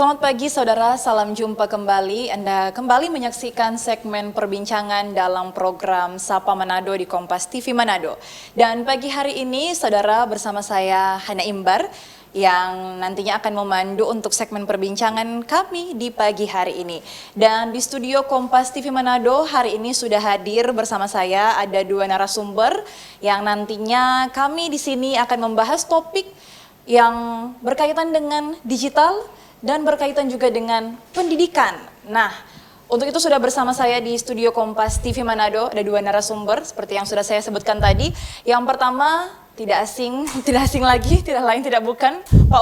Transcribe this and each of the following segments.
Selamat pagi saudara, salam jumpa kembali. Anda kembali menyaksikan segmen perbincangan dalam program Sapa Manado di Kompas TV Manado. Dan pagi hari ini saudara bersama saya Hana Imbar yang nantinya akan memandu untuk segmen perbincangan kami di pagi hari ini. Dan di studio Kompas TV Manado hari ini sudah hadir bersama saya ada dua narasumber yang nantinya kami di sini akan membahas topik yang berkaitan dengan digital dan berkaitan juga dengan pendidikan. Nah, untuk itu sudah bersama saya di studio Kompas TV Manado ada dua narasumber seperti yang sudah saya sebutkan tadi. Yang pertama tidak asing lagi, tidak lain tidak bukan Pak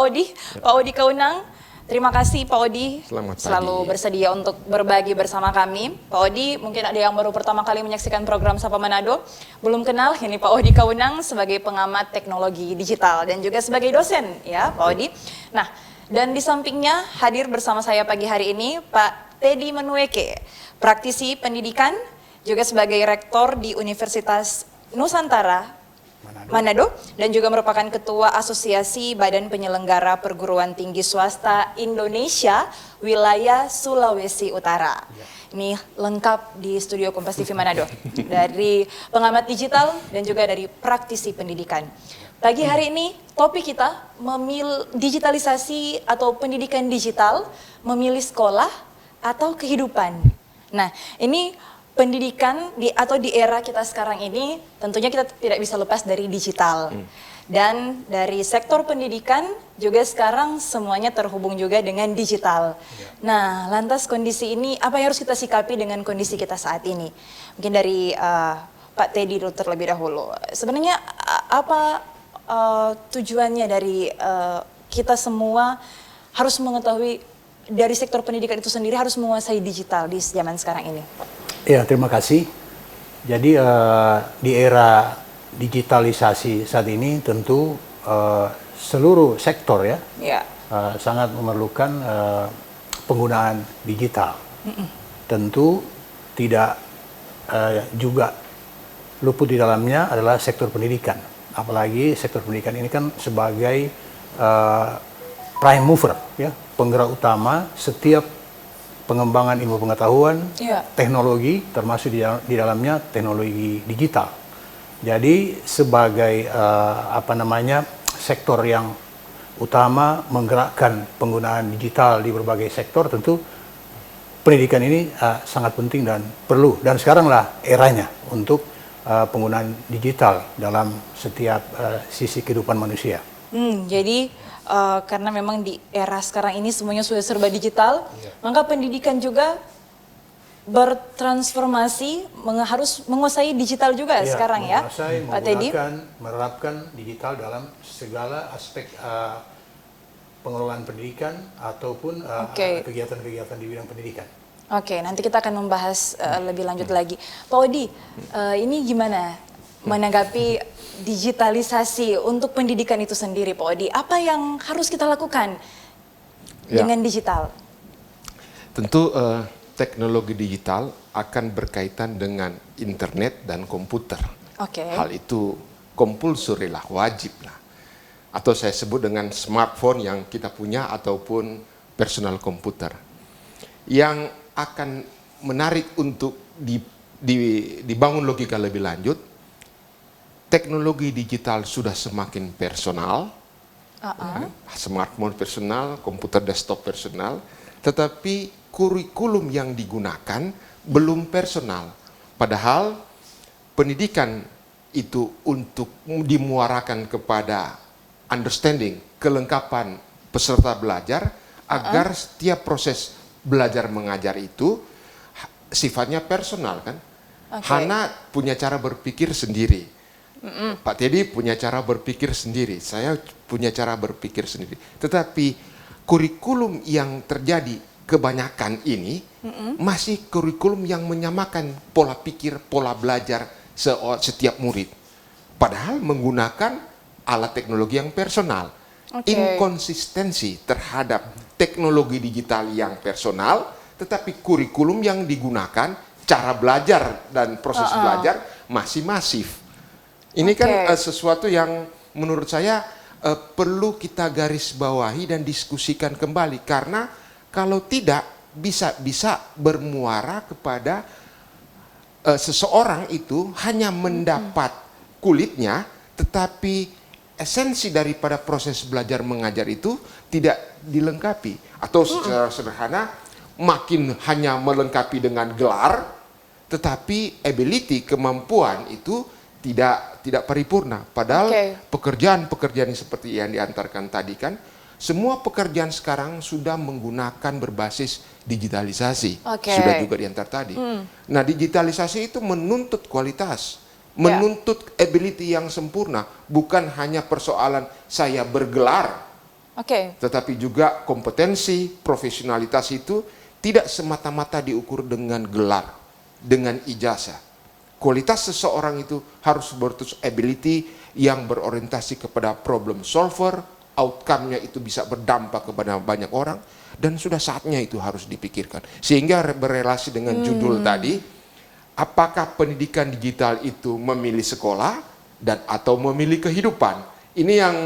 Odi Kaunang. Terima kasih Pak Odi selalu bersedia untuk berbagi bersama kami. Pak Odi mungkin ada yang baru pertama kali menyaksikan program Sapa Manado, belum kenal, ini Pak Odi Kaunang sebagai pengamat teknologi digital dan juga sebagai dosen ya Pak Odi. Nah, dan di sampingnya hadir bersama saya pagi hari ini Pak Teddy Manueke, praktisi pendidikan, juga sebagai rektor di Universitas Nusantara Manado, dan juga merupakan ketua Asosiasi Badan Penyelenggara Perguruan Tinggi Swasta Indonesia Wilayah Sulawesi Utara. Ini lengkap di studio Kompas TV Manado, dari pengamat digital dan juga dari praktisi pendidikan. Pagi hari ini topik kita digitalisasi atau pendidikan digital, memilih sekolah atau kehidupan. Nah, ini pendidikan di era kita sekarang ini tentunya kita tidak bisa lepas dari digital. Dan dari sektor pendidikan juga sekarang semuanya terhubung juga dengan digital. Nah, lantas kondisi ini apa yang harus kita sikapi dengan kondisi kita saat ini? Mungkin dari Pak Teddy dulu terlebih dahulu. Sebenarnya apa tujuannya dari kita semua harus mengetahui dari sektor pendidikan itu sendiri harus menguasai digital di zaman sekarang ini? Ya, terima kasih. Jadi di era digitalisasi saat ini tentu seluruh sektor sangat memerlukan penggunaan digital. Tentu tidak juga luput di dalamnya adalah sektor pendidikan. Apalagi sektor pendidikan ini kan sebagai prime mover, ya, penggerak utama setiap pengembangan ilmu pengetahuan, teknologi, termasuk di dalamnya teknologi digital. Jadi sebagai sektor yang utama menggerakkan penggunaan digital di berbagai sektor, tentu pendidikan ini sangat penting dan perlu. Dan sekaranglah eranya untuk penggunaan digital dalam setiap sisi kehidupan manusia. Jadi karena memang di era sekarang ini semuanya sudah serba digital, maka pendidikan juga bertransformasi, harus menguasai digital juga sekarang ya, Pak Teddy. Menerapkan digital dalam segala aspek pengelolaan pendidikan ataupun kegiatan-kegiatan di bidang pendidikan. Oke, nanti kita akan membahas lebih lanjut lagi. Pak Odi, ini gimana menanggapi digitalisasi untuk pendidikan itu sendiri, Pak Odi? Apa yang harus kita lakukan dengan digital? Tentu teknologi digital akan berkaitan dengan internet dan komputer. Hal itu compulsory lah, wajib lah. Atau saya sebut dengan smartphone yang kita punya ataupun personal komputer. Yang akan menarik untuk dibangun logika lebih lanjut, teknologi digital sudah semakin personal, smartphone personal, komputer desktop personal, tetapi kurikulum yang digunakan belum personal. Padahal pendidikan itu untuk dimuarakan kepada understanding, kelengkapan peserta belajar, agar setiap proses belajar mengajar itu sifatnya personal kan. Hana punya cara berpikir sendiri. Pak Teddy punya cara berpikir sendiri, saya punya cara berpikir sendiri. Tetapi kurikulum yang terjadi kebanyakan ini masih kurikulum yang menyamakan pola pikir, pola belajar setiap murid. Padahal menggunakan alat teknologi yang personal. Inkonsistensi terhadap teknologi digital yang personal, tetapi kurikulum yang digunakan, cara belajar dan proses belajar masih masif. Ini kan sesuatu yang menurut saya perlu kita garis bawahi dan diskusikan kembali, karena Kalau tidak, bisa bermuara kepada seseorang itu hanya mendapat kulitnya, tetapi esensi daripada proses belajar mengajar itu tidak dilengkapi. Atau secara sederhana, makin hanya melengkapi dengan gelar, tetapi ability, kemampuan itu tidak paripurna. Padahal pekerjaan-pekerjaan seperti yang diantarkan tadi kan, semua pekerjaan sekarang sudah menggunakan berbasis digitalisasi. Sudah juga diantar tadi. Nah, digitalisasi itu menuntut kualitas, menuntut ability yang sempurna. Bukan hanya persoalan saya bergelar, tetapi juga kompetensi, profesionalitas itu tidak semata-mata diukur dengan gelar, dengan ijazah. Kualitas seseorang itu harus bertus ability yang berorientasi kepada problem solver, outcome-nya itu bisa berdampak kepada banyak orang, dan sudah saatnya itu harus dipikirkan. Sehingga berelasi dengan judul tadi, apakah pendidikan digital itu memilih sekolah dan atau memilih kehidupan? Ini yang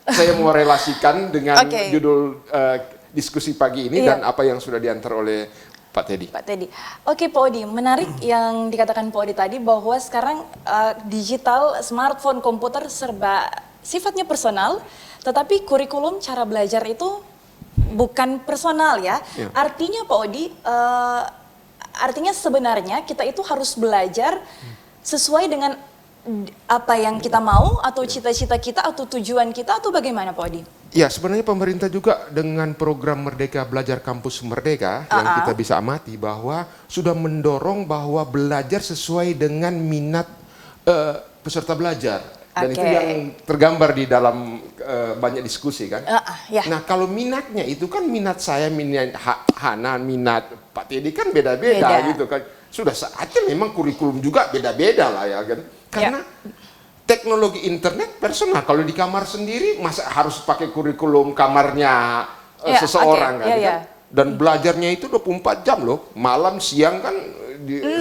saya mau relasikan dengan judul diskusi pagi ini dan apa yang sudah diantar oleh Pak Teddy. Oke Pak Odi, menarik yang dikatakan Pak Odi tadi bahwa sekarang digital, smartphone, komputer serba sifatnya personal, tetapi kurikulum cara belajar itu bukan personal ya. Artinya Pak Odi, artinya sebenarnya kita itu harus belajar sesuai dengan apa yang kita mau, atau cita-cita kita, atau tujuan kita, atau bagaimana Pak Odi? Ya, sebenarnya pemerintah juga dengan program Merdeka Belajar Kampus Merdeka yang kita bisa amati bahwa sudah mendorong bahwa belajar sesuai dengan minat peserta belajar. Dan itu yang tergambar di dalam banyak diskusi kan. Nah, kalau minatnya itu kan minat saya, minat Hanan, minat Pak Teddy kan beda-beda gitu kan. Sudah saatnya memang kurikulum juga beda-beda lah ya kan. Karena teknologi internet personal. Kalau di kamar sendiri masa harus pakai kurikulum kamarnya seseorang kan. Dan belajarnya itu 24 jam loh. Malam, siang kan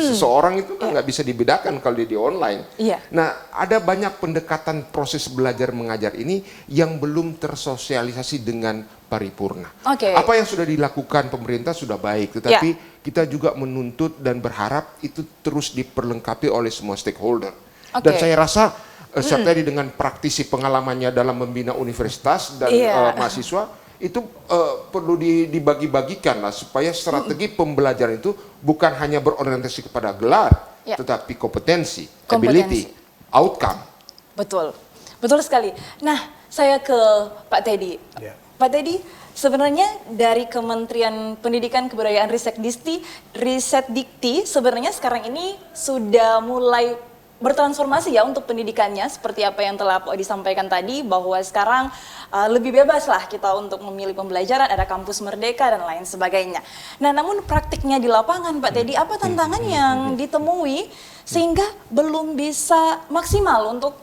seseorang itu kan nggak bisa dibedakan kalau dia di online. Nah, ada banyak pendekatan proses belajar mengajar ini yang belum tersosialisasi dengan paripurna. Apa yang sudah dilakukan pemerintah sudah baik, tetapi kita juga menuntut dan berharap itu terus diperlengkapi oleh semua stakeholder. Dan saya rasa Teddy dengan praktisi pengalamannya dalam membina universitas dan mahasiswa itu perlu dibagi-bagikan lah supaya strategi pembelajaran itu bukan hanya berorientasi kepada gelar, tetapi kompetensi, ability, outcome. Betul sekali. Nah, saya ke Pak Teddy. Pak Teddy, sebenarnya dari Kementerian Pendidikan Kebudayaan Riset Dikti sebenarnya sekarang ini sudah mulai bertransformasi ya untuk pendidikannya, seperti apa yang telah Pak Odi sampaikan tadi, bahwa sekarang lebih bebas lah kita untuk memilih pembelajaran, ada kampus merdeka dan lain sebagainya. Nah, namun praktiknya di lapangan Pak Teddy, apa tantangan yang ditemui sehingga belum bisa maksimal untuk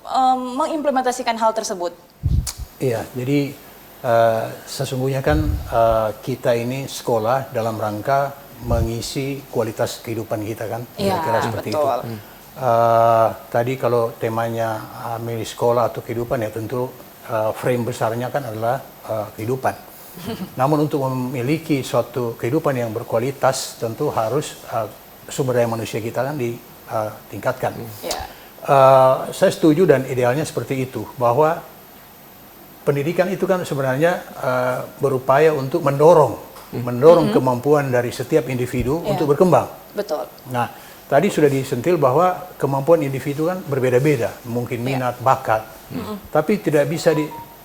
mengimplementasikan hal tersebut? Iya, jadi sesungguhnya kan kita ini sekolah dalam rangka mengisi kualitas kehidupan kita kan, kira-kira seperti itu. Tadi kalau temanya milih sekolah atau kehidupan ya tentu frame besarnya kan adalah kehidupan. Namun untuk memiliki suatu kehidupan yang berkualitas tentu harus sumber daya manusia kita kan ditingkatkan. Saya setuju dan idealnya seperti itu, bahwa pendidikan itu kan sebenarnya berupaya untuk mendorong kemampuan dari setiap individu untuk berkembang. Nah, tadi sudah disentil bahwa kemampuan individu kan berbeda-beda, mungkin minat, bakat, tapi tidak bisa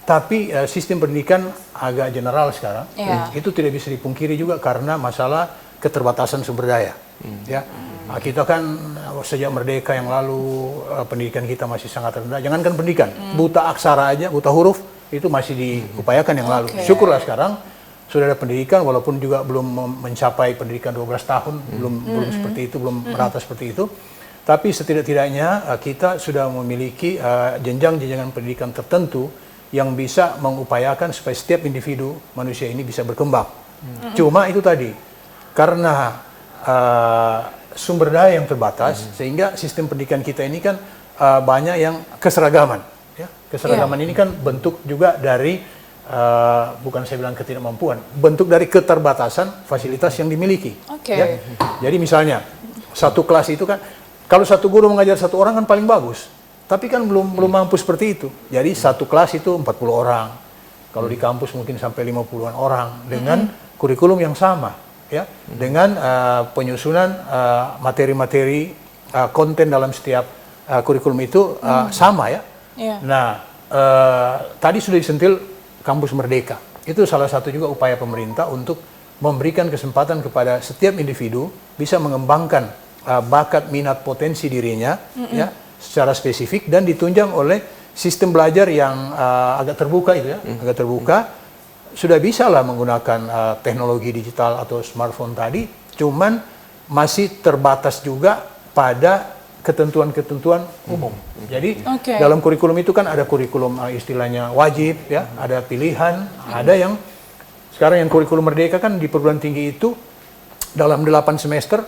tapi sistem pendidikan agak general sekarang, itu tidak bisa dipungkiri juga karena masalah keterbatasan sumber daya. Kita kan sejak merdeka yang lalu pendidikan kita masih sangat rendah, jangankan pendidikan, buta aksara aja, buta huruf itu masih diupayakan yang lalu. Syukurlah sekarang sudah ada pendidikan, walaupun juga belum mencapai pendidikan 12 tahun, belum seperti itu, belum merata seperti itu. Tapi setidak-tidaknya kita sudah memiliki jenjang-jenjangan pendidikan tertentu yang bisa mengupayakan supaya setiap individu manusia ini bisa berkembang. Cuma itu tadi, karena sumber daya yang terbatas, sehingga sistem pendidikan kita ini kan banyak yang keseragaman. Keseragaman ini kan bentuk juga dari bukan saya bilang ketidakmampuan, bentuk dari keterbatasan fasilitas yang dimiliki. Ya. Jadi misalnya satu kelas itu kan, kalau satu guru mengajar satu orang kan paling bagus, tapi kan belum mampu seperti itu. Jadi satu kelas itu 40 orang, kalau di kampus mungkin sampai 50-an orang dengan kurikulum yang sama, ya, dengan penyusunan materi-materi konten dalam setiap kurikulum itu sama, ya. Nah, tadi sudah disentil Kampus Merdeka. Itu salah satu juga upaya pemerintah untuk memberikan kesempatan kepada setiap individu bisa mengembangkan bakat, minat, potensi dirinya, ya, secara spesifik dan ditunjang oleh sistem belajar yang agak terbuka itu, ya, agak terbuka. Sudah bisa lah menggunakan teknologi digital atau smartphone tadi, cuman masih terbatas juga pada ketentuan-ketentuan umum. Jadi dalam kurikulum itu kan ada kurikulum istilahnya wajib, ya, ada pilihan, ada yang sekarang yang kurikulum Merdeka kan di perguruan tinggi itu dalam 8 semester,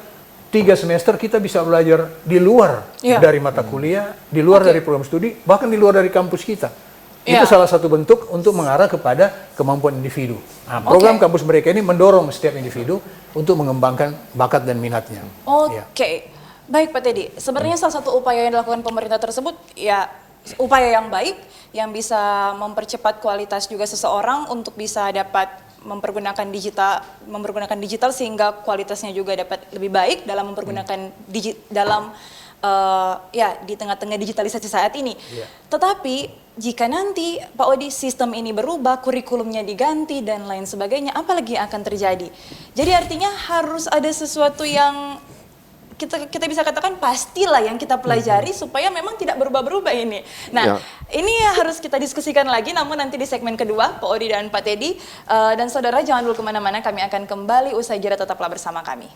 3 semester kita bisa belajar di luar dari mata kuliah, di luar dari program studi, bahkan di luar dari kampus kita. Itu salah satu bentuk untuk mengarah kepada kemampuan individu. Nah, program Kampus Merdeka ini mendorong setiap individu untuk mengembangkan bakat dan minatnya. Baik Pak Teddy, sebenarnya salah satu upaya yang dilakukan pemerintah tersebut ya upaya yang baik yang bisa mempercepat kualitas juga seseorang untuk bisa dapat mempergunakan digital sehingga kualitasnya juga dapat lebih baik dalam mempergunakan di tengah-tengah digitalisasi saat ini. Tetapi jika nanti Pak Odi sistem ini berubah, kurikulumnya diganti dan lain sebagainya, apa lagi yang akan terjadi? Jadi artinya harus ada sesuatu yang kita bisa katakan pastilah yang kita pelajari supaya memang tidak berubah-berubah ini. Nah, ini harus kita diskusikan lagi, namun nanti di segmen kedua, Pak Odi dan Pak Teddy. Dan saudara jangan dulu kemana-mana, kami akan kembali usai jeda, tetaplah bersama kami.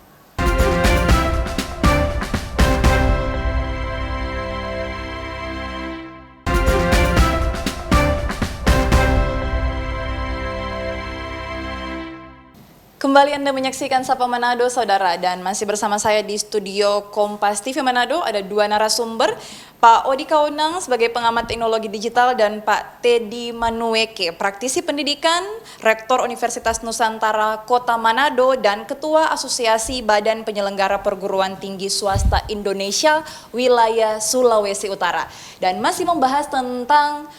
Kembali Anda menyaksikan Sapa Manado, saudara, dan masih bersama saya di studio Kompas TV Manado ada dua narasumber, Pak Odi Kaunang sebagai pengamat teknologi digital dan Pak Teddy Manueke, praktisi pendidikan, Rektor Universitas Nusantara Kota Manado dan Ketua Asosiasi Badan Penyelenggara Perguruan Tinggi Swasta Indonesia Wilayah Sulawesi Utara, dan masih membahas tentang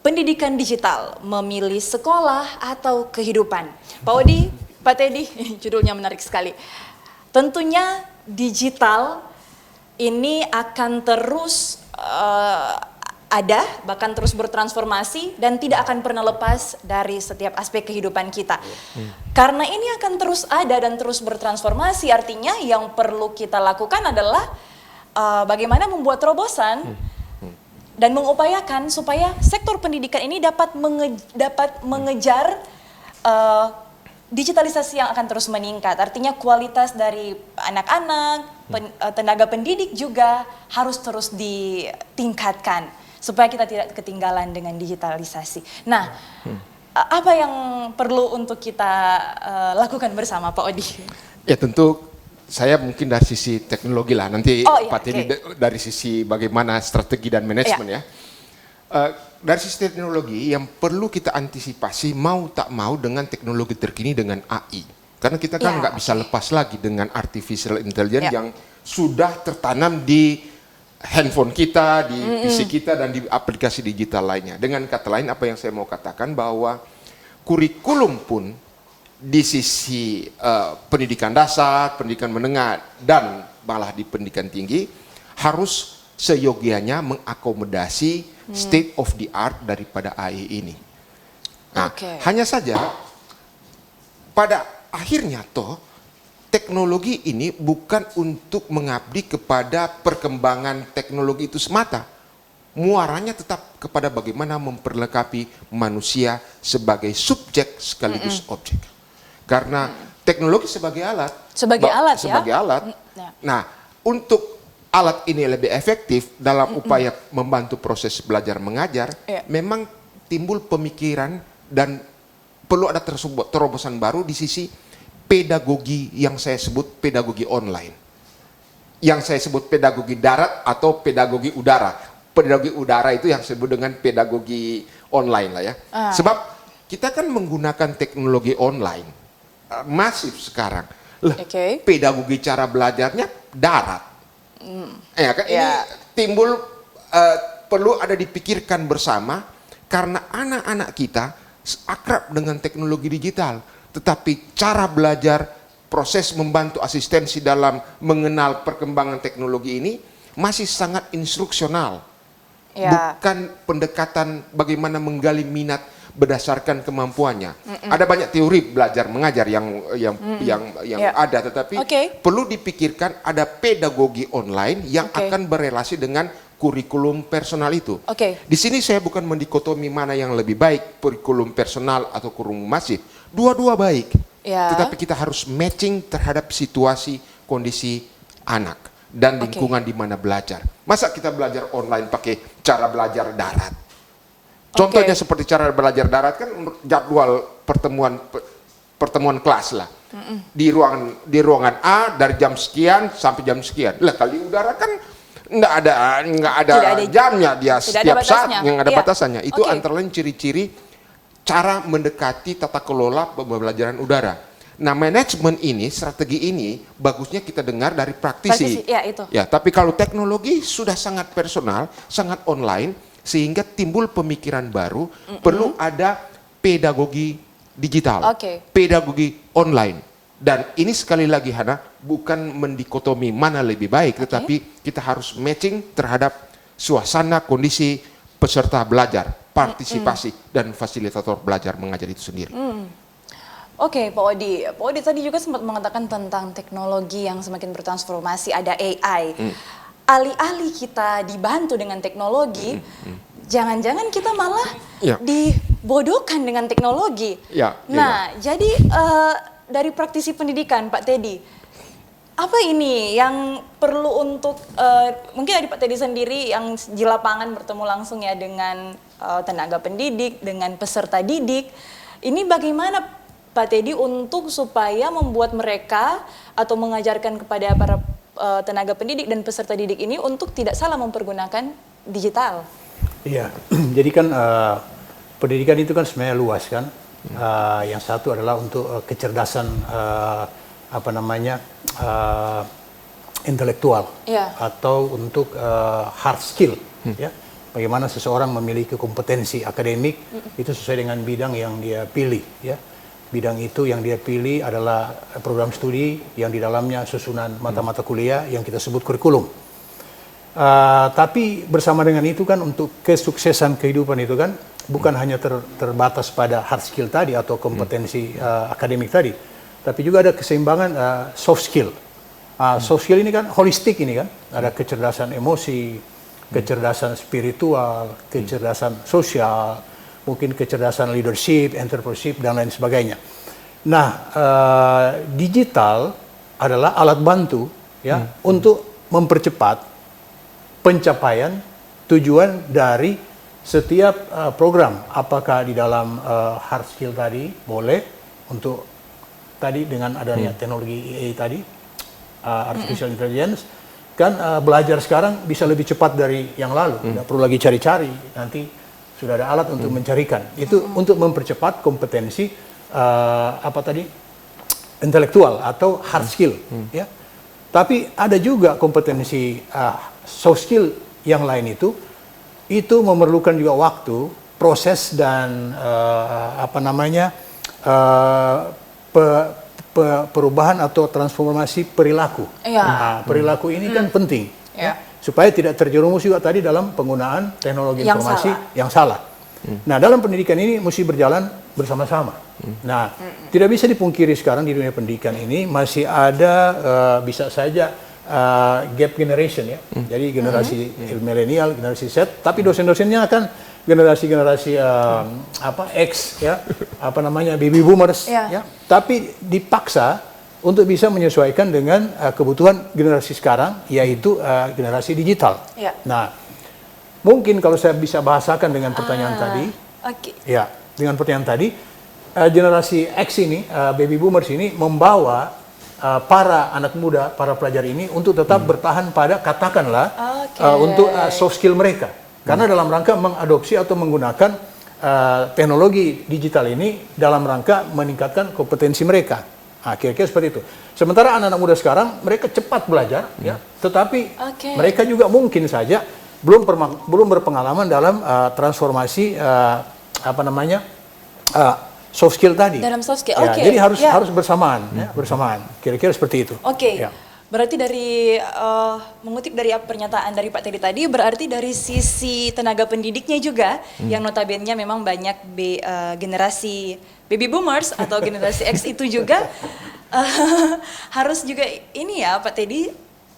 pendidikan digital, memilih sekolah atau kehidupan. Pak Odi, Pak Teddy, judulnya menarik sekali. Tentunya digital ini akan terus ada, bahkan terus bertransformasi dan tidak akan pernah lepas dari setiap aspek kehidupan kita. Karena ini akan terus ada dan terus bertransformasi, artinya yang perlu kita lakukan adalah bagaimana membuat terobosan dan mengupayakan supaya sektor pendidikan ini dapat mengejar digitalisasi yang akan terus meningkat. Artinya kualitas dari anak-anak, tenaga pendidik juga harus terus ditingkatkan supaya kita tidak ketinggalan dengan digitalisasi. Nah, apa yang perlu untuk kita lakukan bersama, Pak Odi? Ya tentu saya mungkin dari sisi teknologi lah, nanti Pak Teddy dari sisi bagaimana strategi dan manajemen ya. Dari sisi teknologi yang perlu kita antisipasi mau tak mau dengan teknologi terkini dengan AI. Karena kita kan nggak bisa lepas lagi dengan artificial intelligence yang sudah tertanam di handphone kita, di PC kita dan di aplikasi digital lainnya. Dengan kata lain apa yang saya mau katakan bahwa kurikulum pun di sisi pendidikan dasar, pendidikan menengah dan malah di pendidikan tinggi harus seyogianya mengakomodasi state of the art daripada AI ini. Nah, hanya saja pada akhirnya toh teknologi ini bukan untuk mengabdi kepada perkembangan teknologi itu semata. Muaranya tetap kepada bagaimana memperlengkapi manusia sebagai subjek sekaligus objek. Karena teknologi sebagai alat. Sebagai alat. Nah, untuk alat ini lebih efektif dalam upaya membantu proses belajar mengajar, memang timbul pemikiran dan perlu ada terobosan baru di sisi pedagogi yang saya sebut pedagogi online. Yang saya sebut pedagogi darat atau pedagogi udara. Pedagogi udara itu yang disebut dengan pedagogi online lah ya. Sebab kita kan menggunakan teknologi online masif sekarang. Lah, pedagogi cara belajarnya darat. Ya kan ini timbul perlu ada dipikirkan bersama karena anak-anak kita akrab dengan teknologi digital, tetapi cara belajar, proses membantu asistensi dalam mengenal perkembangan teknologi ini masih sangat instruksional. Bukan pendekatan bagaimana menggali minat berdasarkan kemampuannya. Ada banyak teori belajar mengajar yang ada, tetapi perlu dipikirkan ada pedagogi online yang akan berelasi dengan kurikulum personal itu. Di sini saya bukan mendikotomi mana yang lebih baik, kurikulum personal atau kurikulum masif. Dua-dua baik. Tetapi kita harus matching terhadap situasi, kondisi anak dan lingkungan di mana belajar. Masa kita belajar online pakai cara belajar darat? Contohnya seperti cara belajar darat kan jadwal pertemuan kelas lah. Di ruangan A dari jam sekian sampai jam sekian. Lah kali udara kan nggak ada jamnya, dia setiap saat yang ada batasannya. Itu antara lain ciri-ciri cara mendekati tata kelola pembelajaran udara. Nah, manajemen ini, strategi ini bagusnya kita dengar dari praktisi. Ya, tapi kalau teknologi sudah sangat personal, sangat online, sehingga timbul pemikiran baru, perlu ada pedagogi digital, pedagogi online. Dan ini sekali lagi Hana, bukan mendikotomi mana lebih baik, tetapi kita harus matching terhadap suasana, kondisi peserta belajar, partisipasi, dan fasilitator belajar mengajar itu sendiri. Oke, Pak Odi tadi juga sempat mengatakan tentang teknologi yang semakin bertransformasi, ada AI. Alih-alih kita dibantu dengan teknologi, jangan-jangan kita malah dibodohkan dengan teknologi. Nah, jadi dari praktisi pendidikan, Pak Teddy, apa ini yang perlu untuk, mungkin dari Pak Teddy sendiri yang di lapangan bertemu langsung ya dengan tenaga pendidik, dengan peserta didik, ini bagaimana Pak Teddy untuk supaya membuat mereka atau mengajarkan kepada para tenaga pendidik dan peserta didik ini untuk tidak salah mempergunakan digital? Iya, jadi kan pendidikan itu kan sebenarnya luas kan. Yang satu adalah untuk kecerdasan intelektual atau untuk hard skill, ya. Bagaimana seseorang memiliki kompetensi akademik itu sesuai dengan bidang yang dia pilih, ya. Bidang itu yang dia pilih adalah program studi yang di dalamnya susunan mata-mata kuliah yang kita sebut kurikulum. Tapi bersama dengan itu kan untuk kesuksesan kehidupan itu kan bukan hanya terbatas pada hard skill tadi atau kompetensi akademik tadi, tapi juga ada keseimbangan soft skill. Soft skill ini kan holistik ini kan, ada kecerdasan emosi, kecerdasan spiritual, kecerdasan sosial, mungkin kecerdasan leadership, entrepreneurship, dan lain sebagainya. Nah, digital adalah alat bantu ya untuk mempercepat pencapaian tujuan dari setiap program. Apakah di dalam hard skill tadi boleh untuk tadi dengan adanya teknologi AI tadi, artificial intelligence, kan belajar sekarang bisa lebih cepat dari yang lalu. Tidak perlu lagi cari-cari, nanti sudah ada alat untuk mencarikan. Itu untuk mempercepat kompetensi intelektual atau hard skill, ya. Tapi ada juga kompetensi soft skill yang lain itu memerlukan juga waktu, proses dan perubahan atau transformasi perilaku. Perilaku ini kan penting. Supaya tidak terjerumus juga tadi dalam penggunaan teknologi informasi yang salah. Nah, dalam pendidikan ini mesti berjalan bersama-sama. Nah, tidak bisa dipungkiri sekarang di dunia pendidikan ini masih ada bisa saja gap generation ya. Jadi generasi milenial, generasi Z, tapi dosen-dosennya akan generasi X ya, baby boomers ya. Tapi dipaksa untuk bisa menyesuaikan dengan kebutuhan generasi sekarang, yaitu generasi digital. Nah, mungkin kalau saya bisa bahasakan dengan pertanyaan tadi, ya, dengan pertanyaan tadi, generasi X ini, baby boomers ini membawa para anak muda, para pelajar ini untuk tetap bertahan pada katakanlah untuk soft skill mereka, karena dalam rangka mengadopsi atau menggunakan teknologi digital ini dalam rangka meningkatkan kompetensi mereka. Nah, kira-kira seperti itu. Sementara anak-anak muda sekarang mereka cepat belajar, ya, tetapi mereka juga mungkin saja belum berpengalaman dalam transformasi soft skill tadi. Dalam soft skill, ya, jadi harus bersamaan, ya, bersamaan. Kira-kira seperti itu. Ya. Berarti dari mengutip dari pernyataan dari Pak Teddy tadi, berarti dari sisi tenaga pendidiknya juga yang notabene memang banyak generasi baby boomers atau generasi X itu juga harus juga ini ya Pak Teddy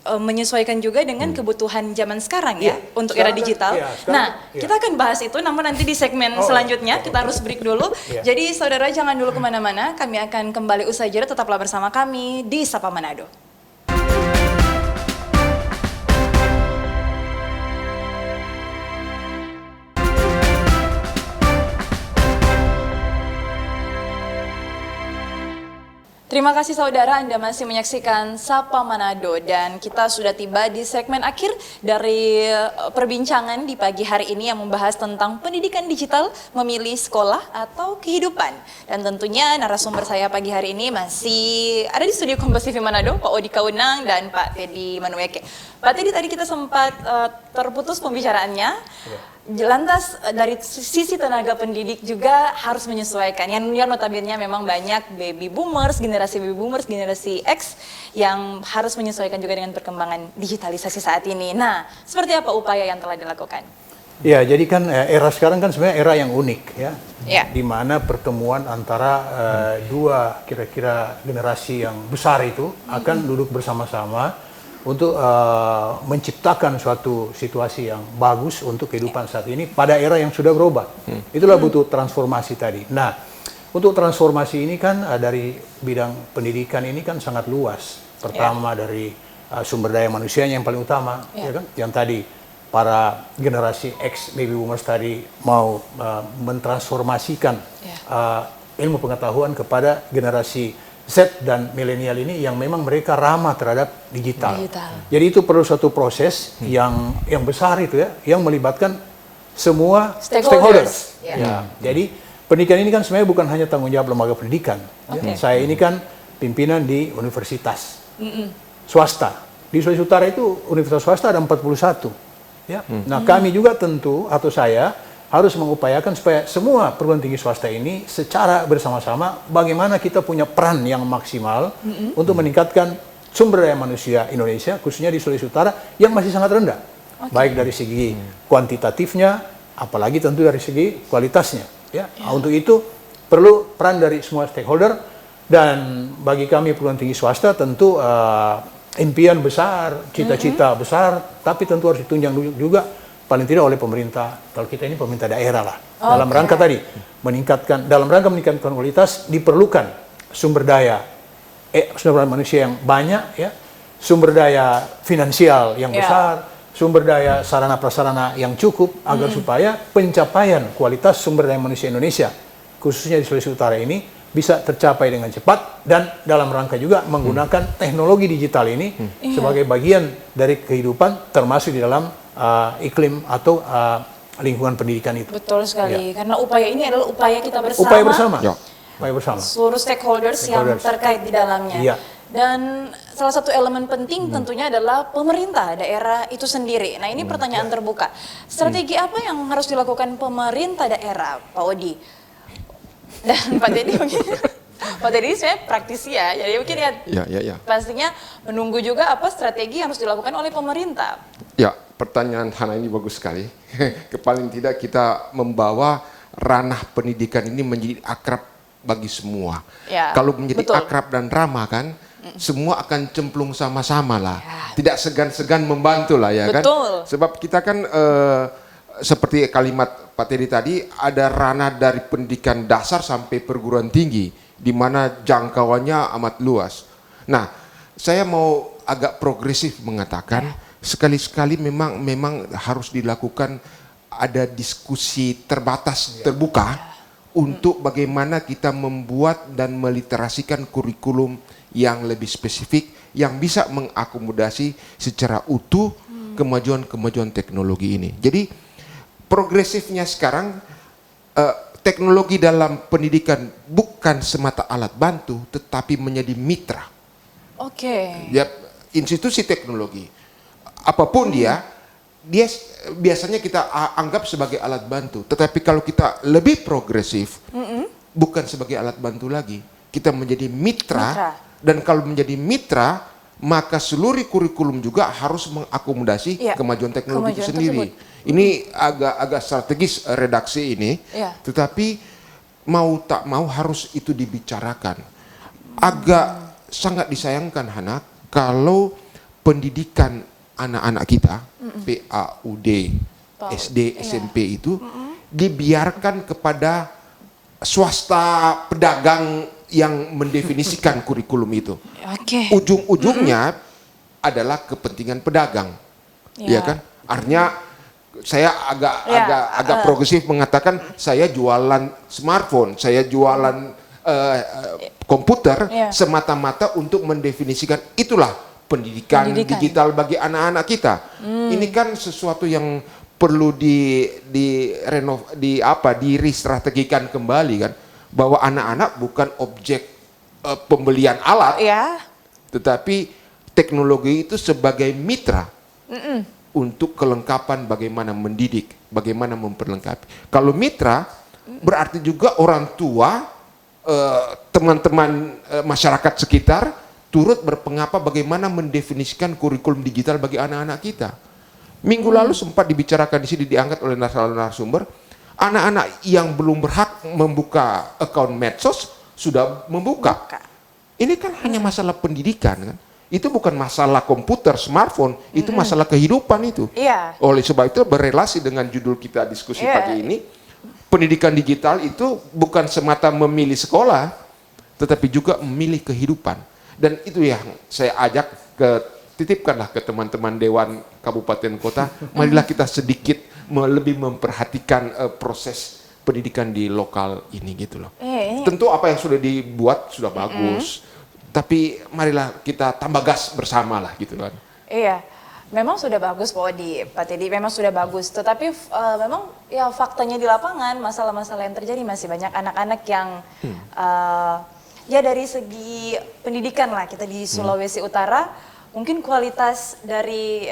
menyesuaikan juga dengan kebutuhan zaman sekarang ya untuk era digital. Kita akan bahas itu, namun nanti di segmen selanjutnya kita harus break dulu. Jadi saudara jangan dulu kemana-mana, kami akan kembali usai jeda, tetaplah bersama kami di Sapa Manado. Terima kasih saudara, Anda masih menyaksikan Sapa Manado dan kita sudah tiba di segmen akhir dari perbincangan di pagi hari ini yang membahas tentang pendidikan digital, memilih sekolah atau kehidupan. Dan tentunya narasumber saya pagi hari ini masih ada di studio Kompas TV Manado, Pak Odi Kaunang dan Pak Teddy Manueke. Pak Teddy, tadi kita sempat terputus pembicaraannya. Lantas dari sisi tenaga pendidik juga harus menyesuaikan. Yang notabene memang banyak baby boomers, generasi X yang harus menyesuaikan juga dengan perkembangan digitalisasi saat ini. Nah, seperti apa upaya yang telah dilakukan? Ya, jadi kan era sekarang kan sebenarnya era yang unik ya. Di mana pertemuan antara dua kira-kira generasi yang besar itu akan duduk bersama-sama untuk menciptakan suatu situasi yang bagus untuk kehidupan saat ini pada era yang sudah berubah. Itulah butuh transformasi tadi. Nah, untuk transformasi ini kan dari bidang pendidikan ini kan sangat luas. Pertama dari sumber daya manusianya yang paling utama, ya kan? Yang tadi para generasi X baby boomers tadi mau mentransformasikan ilmu pengetahuan kepada generasi Z dan milenial ini yang memang mereka ramah terhadap digital. Jadi itu perlu suatu proses yang besar itu ya, yang melibatkan semua stakeholders. Ya. Jadi pendidikan ini kan sebenarnya bukan hanya tanggung jawab lembaga pendidikan. Ya. Saya ini kan pimpinan di universitas swasta. Di Sulawesi Utara itu universitas swasta ada 41. Ya. Nah kami juga tentu atau saya harus mengupayakan supaya semua perguruan tinggi swasta ini secara bersama-sama bagaimana kita punya peran yang maksimal untuk meningkatkan sumber daya manusia Indonesia, khususnya di Sulawesi Utara yang masih sangat rendah. Baik dari segi kuantitatifnya, apalagi tentu dari segi kualitasnya. Ya. Untuk itu perlu peran dari semua stakeholder dan bagi kami perguruan tinggi swasta tentu impian besar, cita-cita besar, tapi tentu harus ditunjang juga paling tidak oleh pemerintah, kalau kita ini pemerintah daerah lah. Dalam rangka tadi, dalam rangka meningkatkan kualitas, diperlukan sumber daya manusia yang banyak, ya, sumber daya finansial yang besar, sumber daya sarana prasarana yang cukup, agar supaya pencapaian kualitas sumber daya manusia Indonesia, khususnya di Sulawesi Utara ini, bisa tercapai dengan cepat dan dalam rangka juga menggunakan teknologi digital ini sebagai bagian dari kehidupan, termasuk di dalam iklim atau lingkungan pendidikan itu. Betul sekali, karena upaya ini adalah upaya kita bersama. Upaya bersama. Seluruh stakeholders yang terkait di dalamnya. Dan salah satu elemen penting tentunya adalah pemerintah daerah itu sendiri. Nah ini pertanyaan terbuka. Strategi apa yang harus dilakukan pemerintah daerah, Pak Odi? Dan Pak Teddy mungkin. Pak Teddy sebenarnya praktisi ya, jadi mungkin pastinya menunggu juga apa strategi yang harus dilakukan oleh pemerintah. Ya, pertanyaan Hana ini bagus sekali. Paling tidak kita membawa ranah pendidikan ini menjadi akrab bagi semua. Ya, kalau menjadi akrab dan ramah kan, semua akan cemplung sama-sama lah. Tidak segan-segan membantu lah ya kan. Sebab kita kan seperti kalimat Pak Teddy tadi, ada ranah dari pendidikan dasar sampai perguruan tinggi, di mana jangkauannya amat luas. Nah, saya mau agak progresif mengatakan, sekali-sekali memang harus dilakukan ada diskusi terbatas, terbuka, untuk bagaimana kita membuat dan meliterasikan kurikulum yang lebih spesifik, yang bisa mengakomodasi secara utuh kemajuan-kemajuan teknologi ini. Jadi, progresifnya sekarang teknologi dalam pendidikan bukan semata alat bantu, tetapi menjadi mitra. Ya, institusi teknologi, apapun dia biasanya kita anggap sebagai alat bantu. Tetapi kalau kita lebih progresif, bukan sebagai alat bantu lagi, kita menjadi mitra. Dan kalau menjadi mitra, maka seluruh kurikulum juga harus mengakomodasi kemajuan teknologi itu sendiri. Ini agak strategis redaksi ini, tetapi mau tak mau harus itu dibicarakan. Agak sangat disayangkan, Hana, kalau pendidikan anak-anak kita, PAUD, SD, SMP itu dibiarkan kepada swasta pedagang yang mendefinisikan kurikulum itu. Ujung-ujungnya adalah kepentingan pedagang, ya kan? Artinya saya agak progresif mengatakan saya jualan smartphone, saya jualan komputer semata-mata untuk mendefinisikan itulah pendidikan digital bagi anak-anak kita. Ini kan sesuatu yang perlu direstrategikan kembali kan, bahwa anak-anak bukan objek pembelian alat, tetapi teknologi itu sebagai mitra untuk kelengkapan bagaimana mendidik, bagaimana memperlengkapi. Kalau mitra berarti juga orang tua, teman-teman masyarakat sekitar turut berpengapa bagaimana mendefinisikan kurikulum digital bagi anak-anak kita. Minggu lalu sempat dibicarakan di sini, diangkat oleh narasumber, anak-anak yang belum berhak membuka akun medsos sudah membuka. Ini kan hanya masalah pendidikan kan. Itu bukan masalah komputer, smartphone, itu masalah kehidupan itu. Oleh sebab itu berelasi dengan judul kita diskusi pagi ini, pendidikan digital itu bukan semata memilih sekolah, tetapi juga memilih kehidupan. Dan itu yang saya ajak titipkanlah ke teman-teman Dewan Kabupaten Kota, marilah kita sedikit lebih memperhatikan proses pendidikan di lokal ini gitu loh. Tentu apa yang sudah dibuat sudah bagus, tapi marilah kita tambah gas bersama lah gitu kan. Iya, memang sudah bagus Pak Teddy, memang sudah bagus. Tetapi memang ya faktanya di lapangan, masalah-masalah yang terjadi masih banyak anak-anak yang ya dari segi pendidikan lah, kita di Sulawesi Utara, mungkin kualitas dari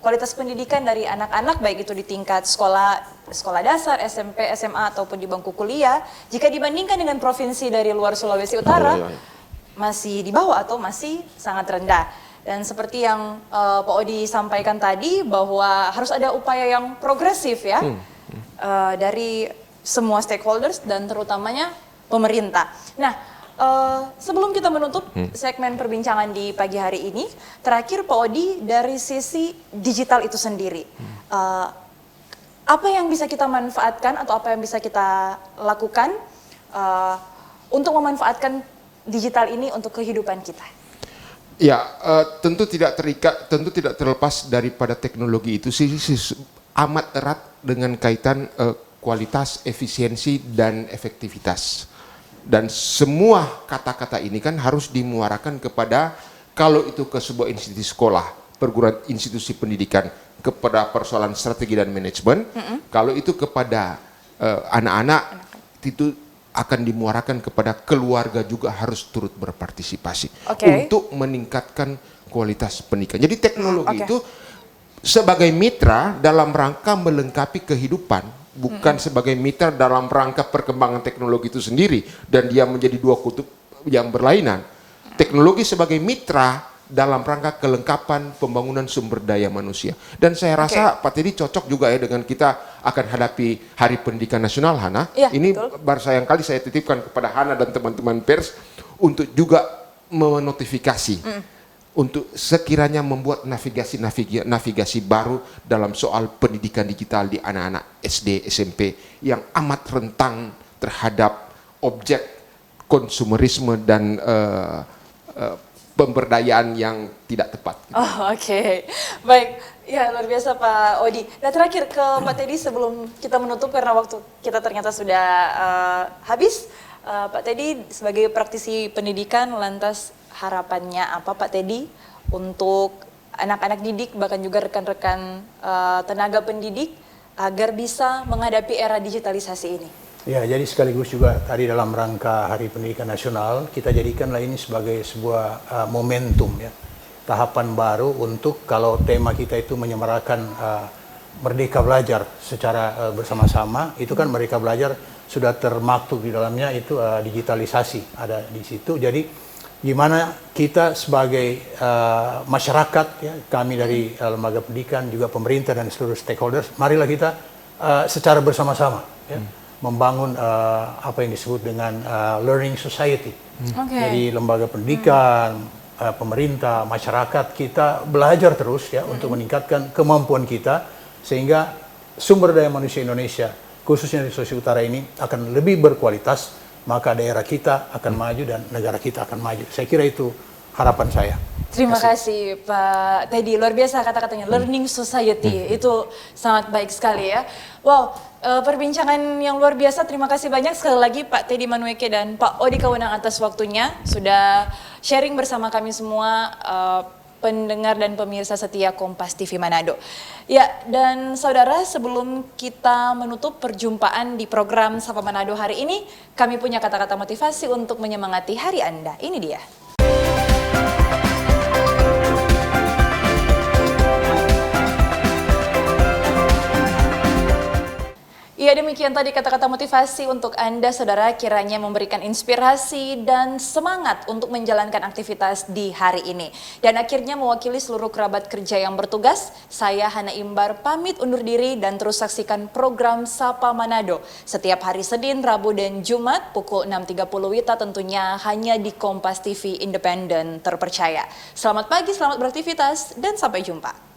kualitas pendidikan dari anak-anak baik itu di tingkat sekolah dasar, SMP, SMA ataupun di bangku kuliah, jika dibandingkan dengan provinsi dari luar Sulawesi Utara, masih di bawah atau masih sangat rendah. Dan seperti yang Pak Odi sampaikan tadi, bahwa harus ada upaya yang progresif ya dari semua stakeholders dan terutamanya pemerintah. Nah, sebelum kita menutup segmen perbincangan di pagi hari ini, terakhir Pak Odi, dari sisi digital itu sendiri, apa yang bisa kita manfaatkan atau apa yang bisa kita lakukan untuk memanfaatkan digital ini untuk kehidupan kita? Ya, tentu tidak terlepas daripada teknologi itu amat erat dengan kaitan kualitas, efisiensi, dan efektivitas. Dan semua kata-kata ini kan harus dimuarakan kepada, kalau itu ke sebuah institusi sekolah, perguruan institusi pendidikan, kepada persoalan strategi dan manajemen, kalau itu kepada anak-anak, itu akan dimuarakan kepada keluarga juga harus turut berpartisipasi untuk meningkatkan kualitas pendidikan. Jadi teknologi itu sebagai mitra dalam rangka melengkapi kehidupan, bukan sebagai mitra dalam rangka perkembangan teknologi itu sendiri dan dia menjadi dua kutub yang berlainan. Teknologi sebagai mitra dalam rangka kelengkapan pembangunan sumber daya manusia. Dan saya rasa Pak Teddy cocok juga ya dengan kita akan hadapi Hari Pendidikan Nasional, Hana. Ini baru sayang kali saya titipkan kepada Hana dan teman-teman pers untuk juga menotifikasi untuk sekiranya membuat navigasi baru dalam soal pendidikan digital di anak-anak SD, SMP yang amat rentang terhadap objek konsumerisme dan pemberdayaan yang tidak tepat. Baik. Ya, luar biasa Pak Odi. Nah, terakhir ke Pak Teddy sebelum kita menutup karena waktu kita ternyata sudah habis. Pak Teddy sebagai praktisi pendidikan, lantas harapannya apa Pak Teddy untuk anak-anak didik, bahkan juga rekan-rekan tenaga pendidik agar bisa menghadapi era digitalisasi ini? Ya, jadi sekaligus juga tadi dalam rangka Hari Pendidikan Nasional, kita jadikanlah ini sebagai sebuah momentum ya, tahapan baru untuk kalau tema kita itu menyemarakan Merdeka Belajar secara bersama-sama, itu kan Merdeka Belajar sudah termaktub di dalamnya itu digitalisasi ada di situ. Jadi gimana kita sebagai masyarakat ya, kami dari lembaga pendidikan juga pemerintah dan seluruh stakeholders, marilah kita secara bersama-sama ya, membangun apa yang disebut dengan learning society. Jadi lembaga pendidikan, pemerintah, masyarakat, kita belajar terus ya untuk meningkatkan kemampuan kita sehingga sumber daya manusia Indonesia khususnya di Sulawesi Utara ini akan lebih berkualitas, maka daerah kita akan maju dan negara kita akan maju. Saya kira itu harapan saya. Terima kasih Pak Teddy, luar biasa kata-katanya, learning society, itu sangat baik sekali ya. Wow, perbincangan yang luar biasa, terima kasih banyak sekali lagi Pak Teddy Manueke dan Pak Odi Kawenang atas waktunya, sudah sharing bersama kami semua, pendengar dan pemirsa setia Kompas TV Manado. Ya, dan saudara, sebelum kita menutup perjumpaan di program Sapa Manado hari ini, kami punya kata-kata motivasi untuk menyemangati hari Anda. Ini dia. Ya, demikian tadi kata-kata motivasi untuk Anda, saudara, kiranya memberikan inspirasi dan semangat untuk menjalankan aktivitas di hari ini. Dan akhirnya mewakili seluruh kerabat kerja yang bertugas, saya Hana Imbar pamit undur diri dan terus saksikan program Sapa Manado setiap hari Senin, Rabu, dan Jumat pukul 6.30 WITA tentunya hanya di Kompas TV Independen terpercaya. Selamat pagi, selamat beraktivitas, dan sampai jumpa.